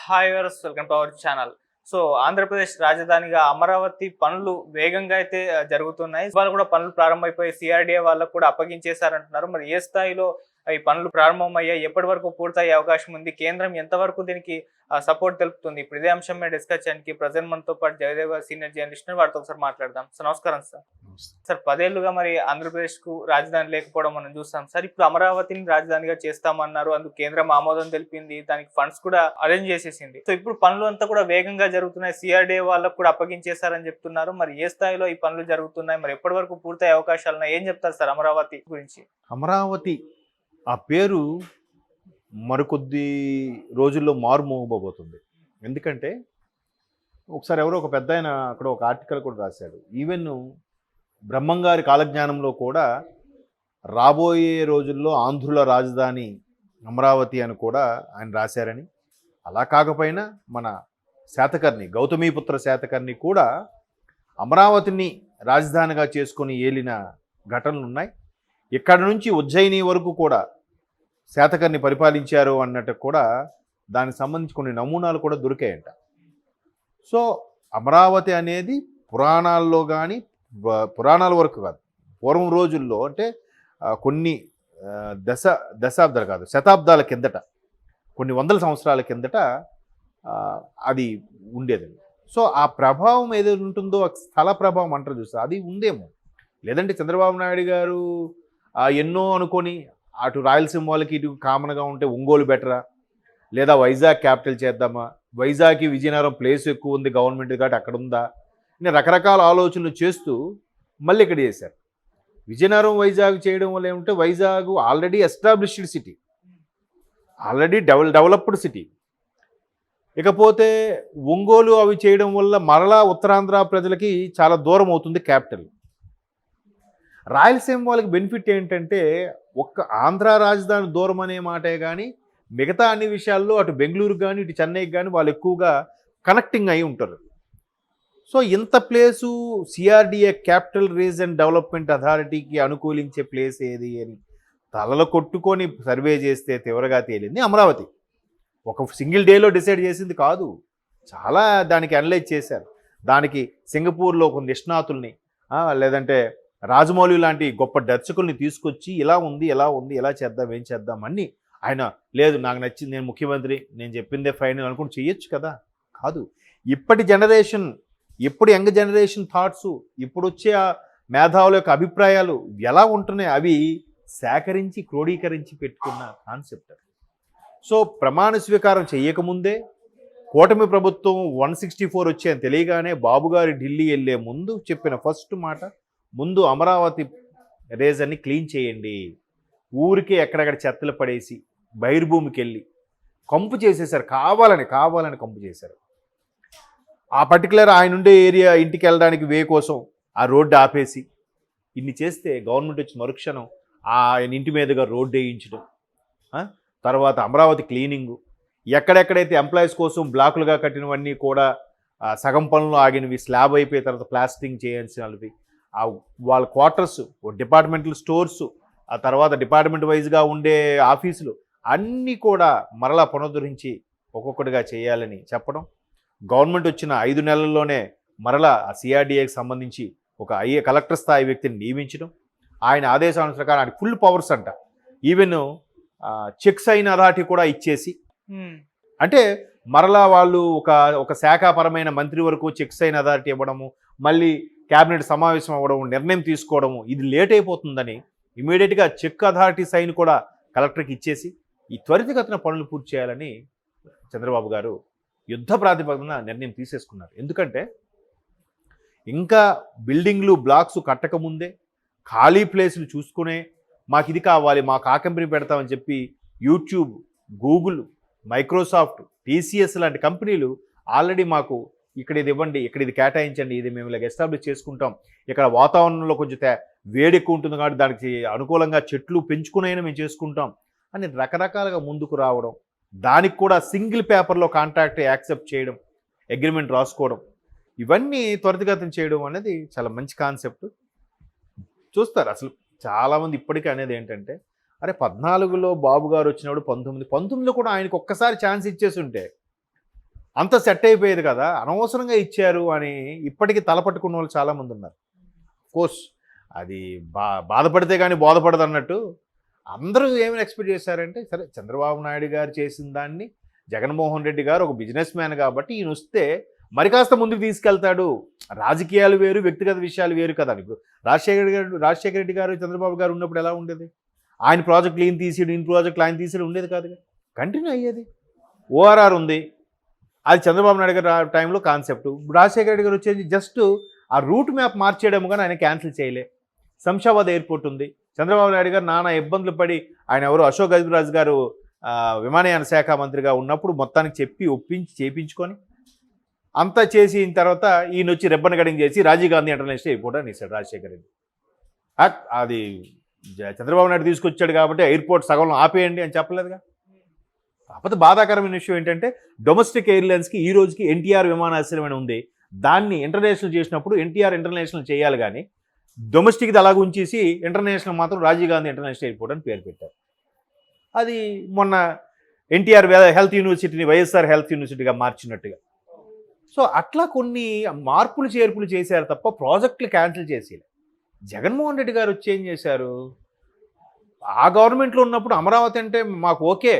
Hi viewers, welcome to our channel. So Andhra Pradesh రాజధానిగా అమరావతి పనులు వేగంగా అయితే జరుగుతున్నాయి. ఇవాళ కూడా పనులు ప్రారంభమైపోయి సిఆర్డీఏ వాళ్ళకు కూడా అప్పగించేశారంటున్నారు. మరి ఏ స్థాయిలో ఈ పనులు ప్రారంభమయ్యాయి, ఎప్పటి వరకు పూర్తయ్యే అవకాశం ఉంది, కేంద్రం ఎంతవరకు దీనికి సపోర్ట్ తెలుపుతుంది? ఇప్పుడు ఇదే అంశం మీద డిస్కస్ చేయడానికి ప్రజెంట్ మనతో పాటు జయదేవ్ గారు సీనియర్ జర్నలిస్ట్, వారితో ఒకసారి మాట్లాడదాం. సార్ నమస్కారం. సార్ 10 ఏళ్లుగా మరి ఆంధ్రప్రదేశ్ కు రాజధాని లేకపోవడం మనం చూస్తాం సార్. ఇప్పుడు అమరావతిని రాజధానిగా చేస్తామన్నారు, అందుకు కేంద్రం ఆమోదం తెలిపింది, దానికి ఫండ్స్ కూడా అరేంజ్ చేసేసింది. సో ఇప్పుడు పనులు అంతా కూడా వేగంగా జరుగుతున్నాయి, సిఆర్డీఏ వాళ్ళకు కూడా అప్పగించేశారని చెప్తున్నారు. మరి ఏ స్థాయిలో ఈ పనులు జరుగుతున్నాయి, మరి ఎప్పటి వరకు పూర్తయ్యే అవకాశాలు ఉన్నాయి, ఏం చెప్తారు సార్ అమరావతి గురించి? అమరావతి ఆ పేరు మరికొద్ది రోజుల్లో మారుమోగబోతుంది. ఎందుకంటే ఒకసారి ఎవరో ఒక పెద్ద ఆయన అక్కడ ఒక ఆర్టికల్ కూడా రాశాడు. ఈవెన్ బ్రహ్మంగారి కాలజ్ఞానంలో కూడా రాబోయే రోజుల్లో ఆంధ్రుల రాజధాని అమరావతి అని కూడా ఆయన రాశారని, అలా కాకపోయినా మన శాతకర్ణి, గౌతమీపుత్ర శాతకర్ణి కూడా అమరావతిని రాజధానిగా చేసుకొని ఏలిన ఘటనలు ఉన్నాయి. ఇక్కడ నుంచి ఉజ్జయిని వరకు కూడా శాతకర్ణి పరిపాలించారు అన్నట్టు కూడా దానికి సంబంధించి కొన్ని నమూనాలు కూడా దొరికాయంట. సో అమరావతి అనేది పురాణాల్లో కానీ, పురాణాల వరకు కాదు, పూర్వం రోజుల్లో అంటే కొన్ని దశాబ్దాలు కాదు, శతాబ్దాల కిందట, కొన్ని వందల సంవత్సరాల కిందట అది ఉండేది. సో ఆ ప్రభావం ఏదైతే ఉంటుందో, స్థల ప్రభావం అంటారు చూసా, అది ఉందేమో. లేదంటే చంద్రబాబు నాయుడు గారు ఎన్నో అనుకొని అటు రాయలసీమ వాళ్ళకి ఇటు కామన్గా ఉంటే ఒంగోలు బెటరా, లేదా వైజాగ్ క్యాపిటల్ చేద్దామా, వైజాగ్కి విజయనగరం ప్లేస్ ఎక్కువ ఉంది గవర్నమెంట్ కాబట్టి అక్కడ ఉందా, ఇంకా రకరకాల ఆలోచనలు చేస్తూ మళ్ళీ ఇక్కడ చేశారు. విజయనగరం వైజాగ్ చేయడం వల్ల ఏమంటే, Vizag already established city, already developed city. ఇకపోతే ఒంగోలు అవి చేయడం వల్ల మరలా ఉత్తరాంధ్ర ప్రజలకి చాలా దూరం అవుతుంది క్యాపిటల్. రాయలసీమ వాళ్ళకి బెనిఫిట్ ఏంటంటే, ఒక్క ఆంధ్ర రాజధాని దూరం అనే మాటే కానీ మిగతా అన్ని విషయాల్లో అటు బెంగళూరు కానీ ఇటు చెన్నైకి కానీ వాళ్ళు ఎక్కువగా కనెక్టింగ్ అయి ఉంటారు. సో ఇంత place CRDA, capital region development అథారిటీకి అనుకూలించే ప్లేస్ ఏది అని తలలో కొట్టుకొని సర్వే చేస్తే తీవ్రంగా తేలింది అమరావతి. ఒక సింగిల్ డేలో డిసైడ్ చేసింది కాదు, చాలా దానికి అనలైజ్ చేశారు. దానికి సింగపూర్లో కొన్ని నిష్ణాతుల్ని, లేదంటే రాజమౌళి లాంటి గొప్ప దర్శకుల్ని తీసుకొచ్చి ఇలా ఉంది, ఎలా ఉంది, ఎలా చేద్దాం, ఏం చేద్దాం అన్నీ ఆయన, లేదు నాకు నచ్చింది, నేను ముఖ్యమంత్రి, నేను చెప్పిందే ఫైనల్ అనుకుని చేయొచ్చు కదా. కాదు, ఇప్పటి జనరేషన్, ఇప్పుడు యంగ్ జనరేషన్ థాట్స్, ఇప్పుడు వచ్చే మేధావుల యొక్క అభిప్రాయాలు ఎలా ఉంటున్నాయి, అవి సేకరించి క్రోడీకరించి పెట్టుకున్న కాన్సెప్ట్. సో ప్రమాణ స్వీకారం చేయకముందే కూటమి ప్రభుత్వం 164 వచ్చాయని తెలియగానే బాబు గారు ఢిల్లీ వెళ్ళే ముందు చెప్పిన ఫస్ట్ మాట, ముందు అమరావతి రీజన్ని క్లీన్ చేయండి, ఊరికే ఎక్కడెక్కడ చెత్తలు పడేసి బహిర్భూమికి వెళ్ళి కంపు చేసేసారు, కావాలని కంపు చేశారు. ఆ పర్టికులర్ ఆయన ఉండే ఏరియా ఇంటికి వెళ్ళడానికి వే కోసం ఆ రోడ్డు ఆపేసి ఇన్ని చేస్తే గవర్నమెంట్ వచ్చి మరుక్షణం ఆయన ఇంటి మీదుగా రోడ్డు వేయించడం, తర్వాత అమరావతి క్లీనింగు, ఎక్కడెక్కడైతే ఎంప్లాయీస్ కోసం బ్లాకులుగా కట్టినవన్నీ కూడా సగం పనులు ఆగినవి స్లాబ్ అయిపోయిన తర్వాత ప్లాస్టింగ్ చేయాల్సినవి, వాళ్ళ క్వార్టర్స్, డిపార్ట్మెంటల్ స్టోర్స్, ఆ తర్వాత డిపార్ట్మెంట్ వైజ్గా ఉండే ఆఫీసులు అన్నీ కూడా మరలా పునరుద్ధరించి ఒక్కొక్కటిగా చేయాలని చెప్పడం, గవర్నమెంట్ వచ్చిన 5 నెలల్లోనే మరలా ఆ సిఆర్డీఏకి సంబంధించి ఒక కలెక్టర్ స్థాయి వ్యక్తిని నియమించడం, ఆయన ఆదేశానుసారం ఆయన ఫుల్ పవర్స్ అంట, ఈవెన్ చెక్స్ అయిన అథారిటీ కూడా ఇచ్చేసి, అంటే మరలా వాళ్ళు ఒక శాఖాపరమైన మంత్రి వరకు చెక్స్ అయిన అథారిటీ ఇవ్వడము, మళ్ళీ క్యాబినెట్ సమావేశం అవ్వడం, నిర్ణయం తీసుకోవడము, ఇది లేట్ అయిపోతుందని ఇమీడియట్గా చెక్ అథారిటీ సైన్ కూడా కలెక్టర్కి ఇచ్చేసి ఈ త్వరితగతిన పనులు పూర్తి చేయాలని చంద్రబాబు గారు యుద్ధ ప్రాతిపదికన నిర్ణయం తీసేసుకున్నారు. ఎందుకంటే ఇంకా బిల్డింగ్లు, బ్లాక్స్ కట్టకముందే ఖాళీ ప్లేసులు చూసుకునే, మాకు ఇది కావాలి, మాకు ఆ కంపెనీ పెడతామని చెప్పి యూట్యూబ్, గూగుల్, మైక్రోసాఫ్ట్, టీసీఎస్ లాంటి కంపెనీలు ఆల్రెడీ మాకు ఇక్కడ ఇది ఇవ్వండి, ఇక్కడ ఇది కేటాయించండి, ఇది మేము ఇలాగ ఎస్టాబ్లిష్ చేసుకుంటాం, ఇక్కడ వాతావరణంలో కొంచెం వేడి ఎక్కువ ఉంటుంది కాబట్టి దానికి అనుకూలంగా చెట్లు పెంచుకునైనా మేము చేసుకుంటాం అని రకరకాలుగా ముందుకు రావడం, దానికి కూడా సింగిల్ పేపర్లో కాంట్రాక్ట్ యాక్సెప్ట్ చేయడం, అగ్రిమెంట్ రాసుకోవడం, ఇవన్నీ త్వరితగతిన చేయడం అనేది చాలా మంచి కాన్సెప్ట్. చూస్తారు అసలు చాలామంది ఇప్పటికీ అనేది ఏంటంటే, అరే 14లో బాబు గారు వచ్చినప్పుడు 19లో కూడా ఆయనకు ఒక్కసారి ఛాన్స్ ఇచ్చేసి ఉంటే అంత సెట్ అయిపోయేది కదా, అనవసరంగా ఇచ్చారు అని ఇప్పటికీ తలపట్టుకున్న వాళ్ళు చాలామంది ఉన్నారు. కోర్స్ అది బాధపడితే కానీ బోధపడదు అన్నట్టు అందరూ ఏమైనా ఎక్స్పెక్ట్ చేశారంటే, సరే చంద్రబాబు నాయుడు గారు చేసిన దాన్ని జగన్మోహన్ రెడ్డి గారు ఒక బిజినెస్ మ్యాన్ కాబట్టి ఈయన వస్తే మరి కాస్త ముందుకు తీసుకెళ్తాడు, రాజకీయాలు వేరు వ్యక్తిగత విషయాలు వేరు కదా. ఇప్పుడు రాజశేఖర రెడ్డి గారు చంద్రబాబు గారు ఉన్నప్పుడు ఎలా ఉండేది, ఆయన ప్రాజెక్టులు ఈయన తీసేడు, ఈయన ప్రాజెక్టులు ఆయన తీసేడు ఉండేది కాదు, కంటిన్యూ అయ్యేది. ఓఆర్ఆర్ ఉంది, అది చంద్రబాబు నాయుడు గారు టైంలో కాన్సెప్ట్. రాజశేఖర రెడ్డి గారు వచ్చేసి జస్ట్ ఆ రూట్ మ్యాప్ మార్చేయడం కానీ ఆయన క్యాన్సిల్ చేయలే. శంషాబాద్ ఎయిర్పోర్ట్ ఉంది, చంద్రబాబు నాయుడు గారు నానా ఇబ్బందులు పడి, ఆయన ఎవరు అశోక్ గజరాజు గారు విమానయాన శాఖ మంత్రిగా ఉన్నప్పుడు మొత్తానికి చెప్పి ఒప్పించి చేయించుకొని అంతా చేసిన తర్వాత ఈయన వచ్చి రెబ్బన్ కటింగ్ చేసి రాజీవ్ గాంధీ ఇంటర్నేషనల్ ఎయిర్పోర్ట్ అని ఇస్తాడు రాజశేఖర రెడ్డి. అది చంద్రబాబు నాయుడు తీసుకొచ్చాడు కాబట్టి ఎయిర్పోర్ట్ సగంలో ఆపేయండి అని చెప్పలేదుగా. కాకపోతే బాధాకరమైన విషయం ఏంటంటే, డొమెస్టిక్ ఎయిర్లైన్స్కి ఈ రోజుకి ఎన్టీఆర్ విమానాశ్రయం అని ఉంది, దాన్ని ఇంటర్నేషనల్ చేసినప్పుడు ఎన్టీఆర్ ఇంటర్నేషనల్ చేయాలి, కానీ డొమెస్టిక్ది అలాగ ఉంచేసి ఇంటర్నేషనల్ మాత్రం రాజీవ్ గాంధీ ఇంటర్నేషనల్ ఎయిర్పోర్ట్ అని పేరు పెట్టారు. అది మొన్న ఎన్టీఆర్ హెల్త్ యూనివర్సిటీని వైఎస్ఆర్ హెల్త్ యూనివర్సిటీగా మార్చినట్టుగా. సో అట్లా కొన్ని మార్పులు చేర్పులు చేశారు తప్ప ప్రాజెక్టులు క్యాన్సిల్ చేసి. జగన్మోహన్ రెడ్డి గారు వచ్చి ఏం చేశారు, ఆ గవర్నమెంట్లో ఉన్నప్పుడు అమరావతి అంటే మాకు ఓకే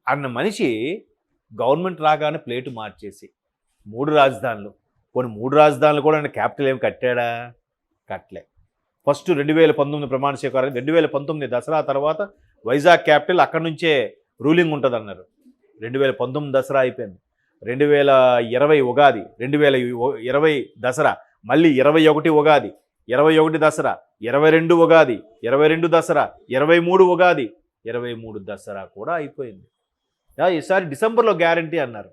అన్న మనిషి గవర్నమెంట్ రాగానే ప్లేటు మార్చేసి 3 రాజధానులు, కొన్ని 3 రాజధానులు కూడా ఆయన క్యాపిటల్ ఏమి కట్టాడా, కట్టలే. ఫస్ట్ 2019 ప్రమాణ స్వీకారం, 2019 దసరా తర్వాత వైజాగ్ క్యాపిటల్ అక్కడి నుంచే రూలింగ్ ఉంటుంది అన్నారు. 2019 దసరా అయిపోయింది, 2020 ఉగాది, 2020 దసరా, మళ్ళీ 21 ఉగాది, 21 దసరా, 22 ఉగాది, 22 దసరా, 23 ఉగాది, 23 దసరా కూడా అయిపోయింది. ఈసారి డిసెంబర్లో గ్యారంటీ అన్నారు.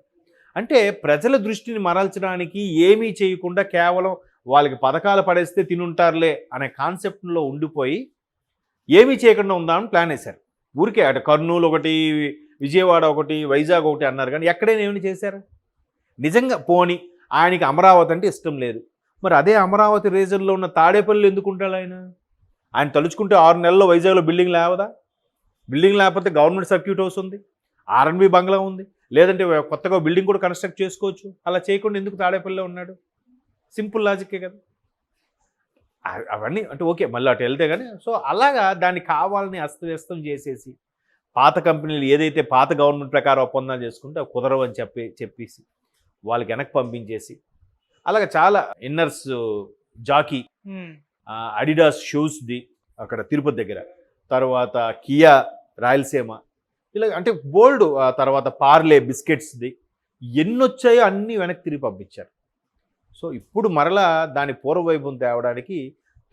అంటే ప్రజల దృష్టిని మరల్చడానికి ఏమీ చేయకుండా కేవలం వాళ్ళకి పథకాలు పడేస్తే తినుంటారులే అనే కాన్సెప్ట్లో ఉండిపోయి ఏమీ చేయకుండా ఉందామని ప్లాన్ వేశారు. ఊరికే అటు కర్నూలు ఒకటి, విజయవాడ ఒకటి, వైజాగ్ ఒకటి అన్నారు, కానీ ఎక్కడైనా ఏమైనా చేశారు నిజంగా? పోని ఆయనకి అమరావతి అంటే ఇష్టం లేదు, మరి అదే అమరావతి రీజన్లో ఉన్న తాడేపల్లి ఎందుకు ఉంటాడు ఆయన తలుచుకుంటే 6 నెలల్లో వైజాగ్లో బిల్డింగ్ లేవదా? బిల్డింగ్ లేకపోతే గవర్నమెంట్ సర్క్యూట్ హౌస్ ఉంది, ఆర్ఎన్బి బంగ్లా ఉంది, లేదంటే కొత్తగా బిల్డింగ్ కూడా కన్స్ట్రక్ట్ చేసుకోవచ్చు. అలా చేయకుండా ఎందుకు తాడేపల్లిలో ఉన్నాడు? సింపుల్ లాజిక్కే కదా. అవన్నీ అంటే ఓకే, మళ్ళీ అటు వెళ్తే కానీ. సో అలాగా దాన్ని కావాలని అస్తవ్యస్తం చేసేసి పాత కంపెనీలు ఏదైతే పాత గవర్నమెంట్ ప్రకారం ఒప్పందాలు చేసుకుంటే అవి కుదరవు అని చెప్పేసి వాళ్ళకి వెనక్కి పంపించేసి, అలాగే చాలా ఇన్నర్స్ జాకీ, అడిడాస్ షూస్ది అక్కడ తిరుపతి దగ్గర, తర్వాత కియా రాయలసీమ, ఇలా అంటే బోల్డ్, తర్వాత పార్లే బిస్కెట్స్ది ఎన్నొచ్చాయో అన్నీ వెనక్కి తిరిగి పంపించారు. సో ఇప్పుడు మరలా దాని పూర్వవైభవం తేవడానికి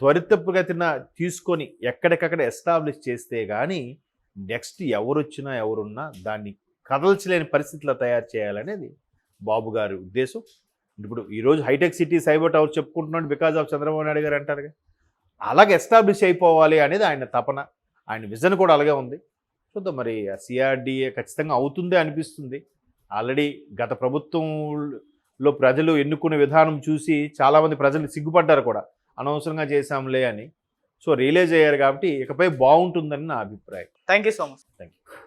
త్వరితగతిన తీసుకొని ఎక్కడికక్కడ ఎస్టాబ్లిష్ చేస్తే కానీ నెక్స్ట్ ఎవరొచ్చినా ఎవరున్నా దాన్ని కదల్చలేని పరిస్థితిలో తయారు చేయాలనేది బాబు గారి ఉద్దేశం. ఇప్పుడు ఈరోజు హైటెక్ సిటీ సైబర్ టవర్ చెప్పుకుంటున్నాడు బికాజ్ ఆఫ్ చంద్రబాబు నాయుడు గారు అంటారుగా, అలాగే ఎస్టాబ్లిష్ అయిపోవాలి అనేది ఆయన తపన, ఆయన విజన్ కూడా అలాగే ఉంది. చూద్దాం మరి సిఆర్డిఏ ఖచ్చితంగా అవుతుందే అనిపిస్తుంది. ఆల్రెడీ గత ప్రభుత్వంలో ప్రజలు ఎన్నుకునే విధానం చూసి చాలామంది ప్రజలు సిగ్గుపడ్డారు కూడా, అనవసరంగా చేశాంలే అని. సో రియలైజ్ అయ్యారు కాబట్టి ఇకపై బాగుంటుందని నా అభిప్రాయం. Thank you so much. Thank you.